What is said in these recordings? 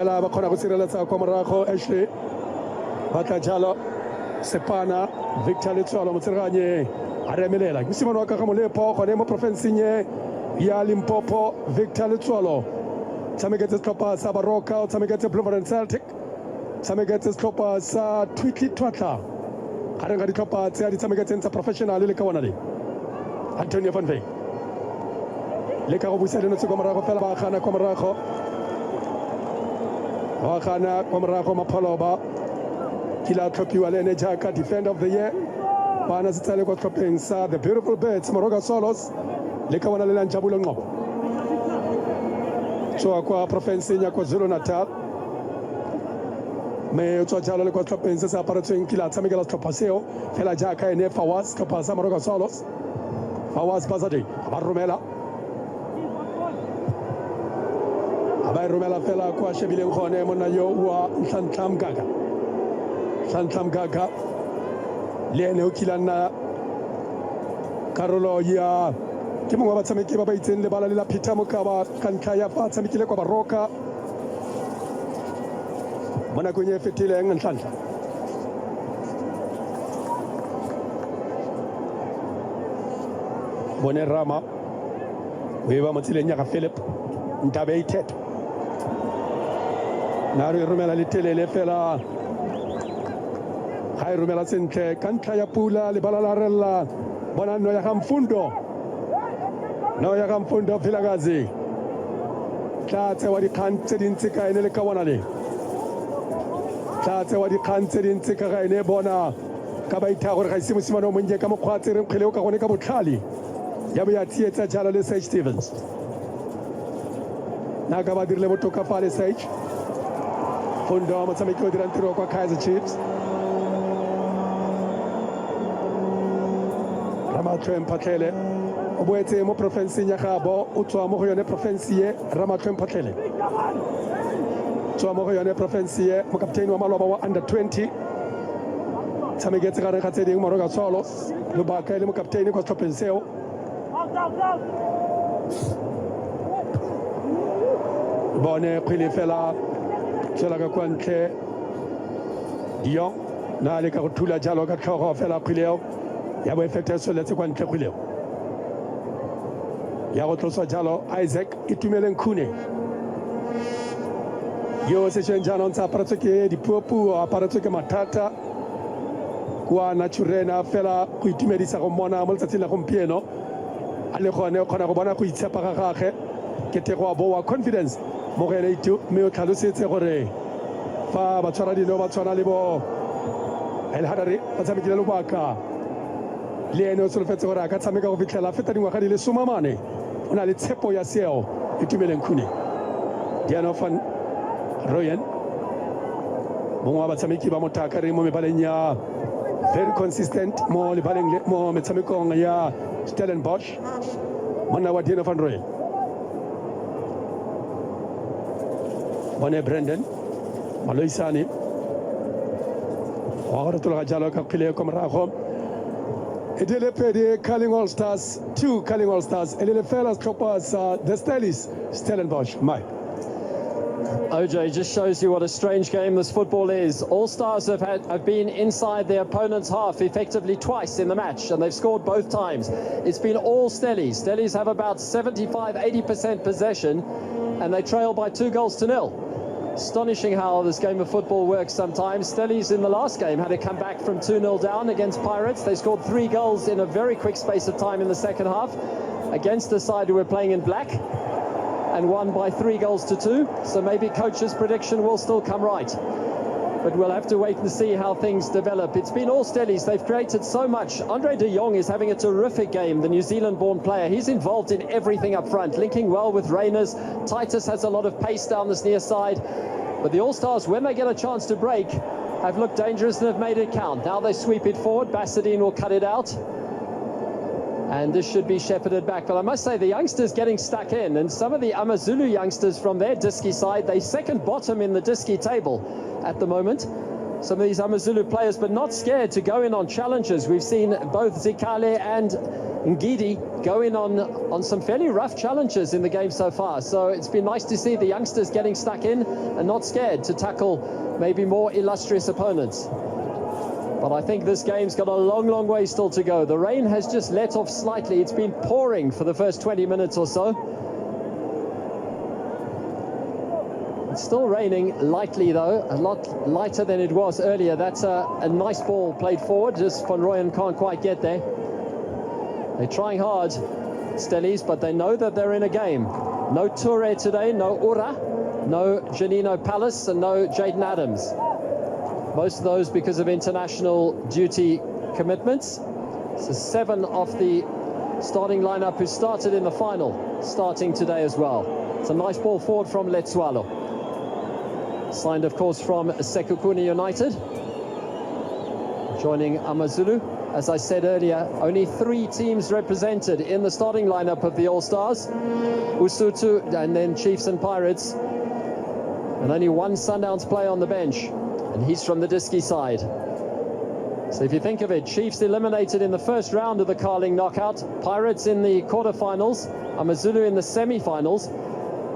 la ba khona go sireletsa kwa morago Ashley batla jalo Sepana Victor Letswalo motseraganye a remelela ke simane wa ka ga molepo gone mo provinceng ya Limpopo. Victor Letswalo tshameketse setlhopha sa Baroka, o tshameketse Bloemfontein Celtic, tshameketse setlhopha sa Twiki Twatla gareng ga ditlhopha tse di tshameketseng tsa professional le ka bona le Antonio van Wyk le ka go busa le notse kwa morago fela ba gana kwa morago Maphaloba kila tlhophiwa le ene jaaka defender of the year bana se tsale kwa tlhopheng sa the beautiful birds Moroka Solos le ka bona le Njabulo Ngcobo tswa kwa provinceng ya KwaZulu Natal me tswa jalo le kwa tlhopheng se sa aparetsweng kila tshamekela setlhopha seo fela jaaka ene Fawaz tlhopha sa Moroka Solos. Fawaz Bazadi ba romela fela kwa shebileng gone monna yo wa Nhlanhla Mgaga le ene o kilana karolo ya ke mongwe wa batshameki ba ba itseng lebala le la Peter Mokaba ka ntlha ya fa tshamekile kwa Baroka mo nakong e fetileng. Nhlanhla bone Rama o e ba mo tseleng ya ga Philip Ntabe Itheto na re romela le telele fela ga e romela sentle ka ntlha ya pula lebala la rela bona no ya ga Mfundo Vilakazi tla tsewa dikgang tse dintsi ka ene le ka bona le tla tsewa dikgang tse dintsi ka ga ene bona ka ba itha gore ga ise mosimane o monye ka mokgwa tse reng kgwele o ka gone ka botlhale ya bo ya tsietsa jalo le Sage Stevens na ka ba dirile botoka fa le Sage Fundo motshameki o dirang tiro kwa Kaizer Chiefs. Ramatlo Mpatlele o boetse mo provinceng ya Gabo o tswa mo go yone province ye Ramatlo Mpatlele tswa mo go yone province ye mo kapteini wa Maloba wa under 20 tshameketse gare ga tse ding Moroka Solos lobaka le mo kapteini kwa setlhopheng seo. Bone kgwele fela tsela ka kwa ntle Dion na le ka go thula jalo ka tlhogo fela kgweleo ya bo efete soletse kwa ntle kgweleo ya go tloswa jalo Isaac Itumeleng Khune yo se tsheng jaanong tsa aparetswe ke dipuopuo aparetswe ke mathata kwa Naturena fela go itumedisa go mona mo letsatsing la gompieno a le gone o kgona go bona go itshepa ga gage ke tego a boa confidence mo go ene itu mme o tlhalosetse gore fa ba tshwara dilo ba tshwana le bo El Hadari ba tshamekile lobaka le ene o solofetse gore a ka tshameka go fitlhela feta dingwaga di le 40 o na le tshepo ya seo Itumeleng Khune. Diano van Rooyen mongwe wa batshameki ba motakare mo mebaleng ya very consistent mo lebaleng mo metshamekong ya Stellenbotch monna wa Diano van Rooyen. Bone Brandon Maloisane wa gore tloga jalo ka kgwele kwa morago e dile pedi Calling All Stars 2 Calling All Stars e le fela setlhopha sa the Stellenbotch. Mike OJ just shows you what a strange game this football is. All Stars have been inside their opponent's half effectively twice in the match, and they've scored both times. It's been all Stellies. Stellies have about 75-80% possession, and they trail by 2-0. Astonishing how this game of football works sometimes. Stellies in the last game had to come back from 2-0 down against Pirates. They scored 3 goals in a very quick space of time in the second half against the side who were playing in black, and won by 3-2. So maybe coach's prediction will still come right. But we'll have to wait and see how things develop. It's been all Stellies. They've created so much. Andre de Jong is having a terrific game, the New Zealand-born player. He's involved in everything up front, linking well with Reyners. Titus has a lot of pace down this near side. But the All-Stars, when they get a chance to break, have looked dangerous and have made it count. Now they sweep it forward. Bassadine will cut it out. And this should be shepherded back. But I must say, the youngsters getting stuck in, and some of the AmaZulu youngsters from their Diski side, they second bottom in the Diski table at the moment. Some of these AmaZulu players, but not scared to go in on challenges. We've seen both Zikale and Ngidi going on some fairly rough challenges in the game so far. So it's been nice to see the youngsters getting stuck in and not scared to tackle maybe more illustrious opponents. But I think this game's got a long way still to go. The rain has just let off slightly. It's been pouring for the first 20 minutes or so. It's still raining lightly, though, a lot lighter than it was earlier. That's a nice ball played forward. Just Van Rooyen can't quite get there. They're trying hard, Stellies, but they know that they're in a game. No Toure today, no Ura, no Janino Palace, and no Jaden Adams. Most of those because of international duty commitments. So 7 of the starting lineup who started in the final, starting today as well. It's a nice ball forward from Letsualo. Signed, of course, from Sekhukhune United. Joining AmaZulu. As I said earlier, only 3 teams represented in the starting lineup of the All-Stars. Usutu and then Chiefs and Pirates. And only 1 Sundowns player on the bench. And he's from the Diski side. So if you think of it, Chiefs eliminated in the first round of the Carling knockout, Pirates in the quarterfinals, AmaZulu in the semi-finals,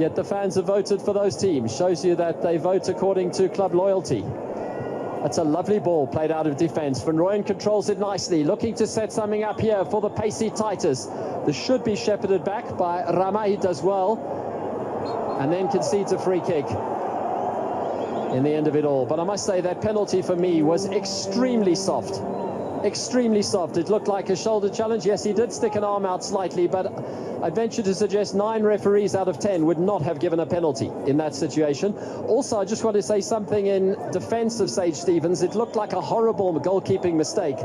yet the fans have voted for those teams. Shows you that they vote according to club loyalty. That's a lovely ball played out of defence. Van Rooyen controls it nicely, looking to set something up here for the pacey Titus. This should be shepherded back by Rama. He does well, and then concedes a free kick in the end of it all. But I must say that penalty for me was extremely soft. Extremely soft. It looked like a shoulder challenge. Yes, he did stick an arm out slightly, but I'd venture to suggest 9 referees out of 10 would not have given a penalty in that situation. Also, I just want to say something in defence of Sage Stephens. It looked like a horrible goalkeeping mistake.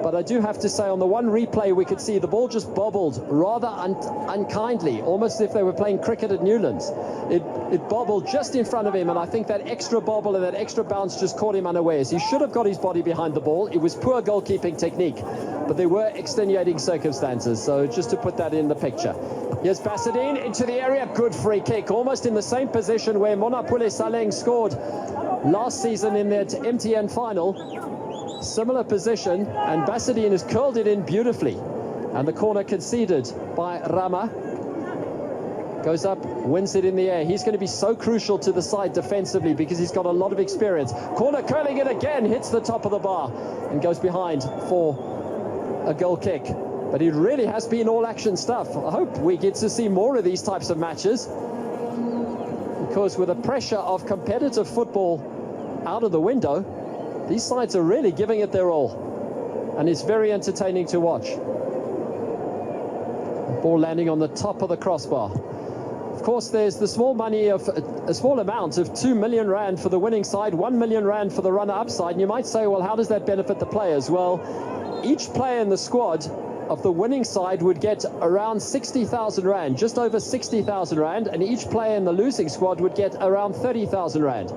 But I do have to say, on the one replay, we could see the ball just bobbled rather unkindly, almost as if they were playing cricket at Newlands. It bobbled just in front of him, and I think that extra bobble and that extra bounce just caught him unawares. He should have got his body behind the ball. It was poor goalkeeping technique, but there were extenuating circumstances. So just to put that in the picture. Here's Bassadine into the area. Good free kick, almost in the same position where Monapule Saleng scored last season in their MTN final. Similar position, and Bassadine has curled it in beautifully, and the corner conceded by Rama. Goes up, wins it in the air. He's going to be so crucial to the side defensively because he's got a lot of experience. Corner curling it again, hits the top of the bar and goes behind for a goal kick. But it really has been all action stuff. I hope we get to see more of these types of matches, because with the pressure of competitive football out of the window, these sides are really giving it their all, and it's very entertaining to watch. Ball landing on the top of the crossbar. Of course, there's the small money of a small amount of 2 million rand for the winning side, 1 million rand for the runner-up side. And you might say, well, how does that benefit the players? Well, each player in the squad of the winning side would get around 60,000 rand, just over 60,000 rand, and each player in the losing squad would get around 30,000 rand.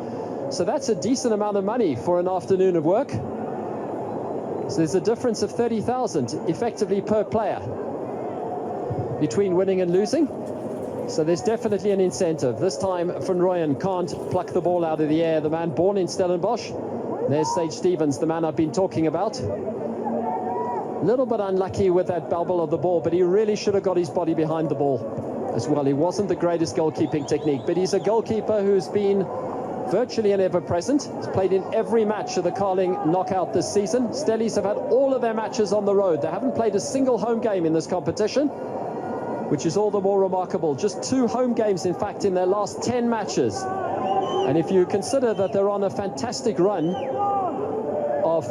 So that's a decent amount of money for an afternoon of work. So there's a difference of 30,000 effectively per player between winning and losing. So there's definitely an incentive. This time Van Rooyen can't pluck the ball out of the air. The man born in Stellenbotch. There's Sage Stephens, the man I've been talking about. A little bit unlucky with that bubble of the ball, but he really should have got his body behind the ball as well. He wasn't the greatest goalkeeping technique, but he's a goalkeeper who's been virtually an ever-present. He's played in every match of the Carling knockout this season. Stellies have had all of their matches on the road. They haven't played a single home game in this competition, which is all the more remarkable. Just 2 home games, in fact, in their last 10 matches. And if you consider that they're on a fantastic run of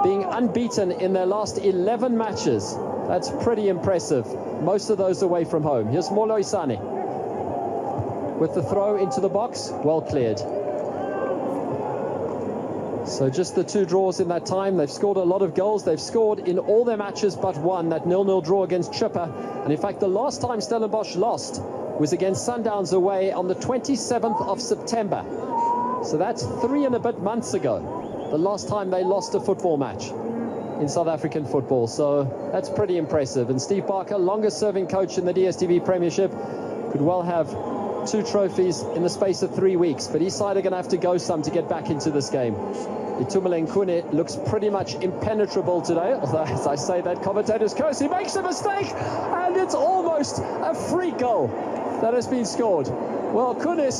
being unbeaten in their last 11 matches, that's pretty impressive. Most of those away from home. Here's Moloisane with the throw into the box, well cleared. So just the 2 draws in that time. They've scored a lot of goals. They've scored in all their matches but one, that 0-0 draw against Chippa. And in fact, the last time Stellenbosch lost was against Sundowns away on the 27th of September. So that's 3 and a bit months ago, the last time they lost a football match in South African football. So that's pretty impressive. And Steve Barker, longest serving coach in the DStv Premiership, could well have 2 trophies in the space of 3 weeks, but his side are going to have to go some to get back into this game. Itumeleng Kune looks pretty much impenetrable today. Although, as I say that, commentator's curse. He makes a mistake, and it's almost a free goal that has been scored. Well, Kune